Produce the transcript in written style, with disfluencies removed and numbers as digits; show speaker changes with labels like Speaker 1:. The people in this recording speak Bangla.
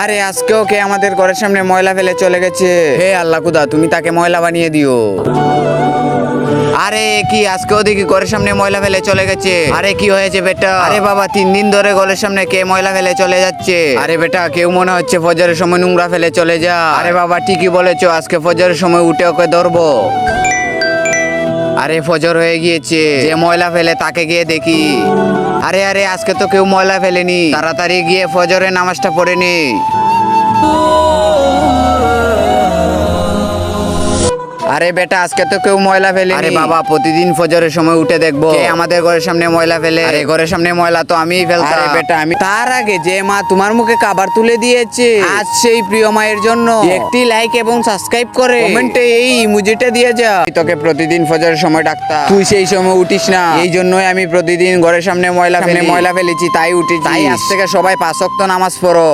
Speaker 1: আরে আজকেও কে আমাদের ঘরের সামনে ময়লা ফেলে চলে গেছে। হে আল্লাহ খুদা, তুমি তাকে ময়লা বানিয়ে দিও। আরে কি আজকেও দেখি ঘরের সামনে ময়লা ফেলে চলে গেছে। আরে কি হয়েছে বেটা? আরে বাবা 3 দিন ধরে ঘরের সামনে কে ময়লা ফেলে চলে যাচ্ছে? আরে বেটা কেউ মনে হচ্ছে ফজরের সময় নোংরা ফেলে চলে যা। আরে বাবা ঠিকই বলেছো, আজকে ফজরের সময় উঠে ওকে ধরবো। আরে ফজর হয়ে গিয়েছে, যে ময়লা ফেলে তাকে গিয়ে দেখি। আরে আরে আজকে তো কেউ ময়লা ফেলেনি, তাড়াতাড়ি গিয়ে ফজরের নামাজটা পড়ে নি। আরে বেটা আজকে তো কেউ ময়লা ফেলেনি। আরে বাবা প্রতিদিন ফজরের সময় উঠে দেখবো কে আমাদের ঘরের সামনে ময়লা ফেলে। আরে ঘরের সামনে ময়লা তো আমিই ফেলতাম। আরে বেটা আমি তার আগে যে মা তোমার মুখে খাবার তুলে দিয়েছে, আজ সেই প্রিয় মায়ের জন্য একটি লাইক এবং সাবস্ক্রাইব করে কমেন্টে এই ইমোজিটা দিয়ে যা। তোকে প্রতিদিন ফজরের সময় ডাকতাম, তুই সেই সময় উঠিস না, এই জন্যই আমি প্রতিদিন ঘরের সামনে ময়লা ফেলেছি, তাই উঠি। তাই আজ থেকে সবাই 5 ওয়াক্ত নামাজ পড়ো।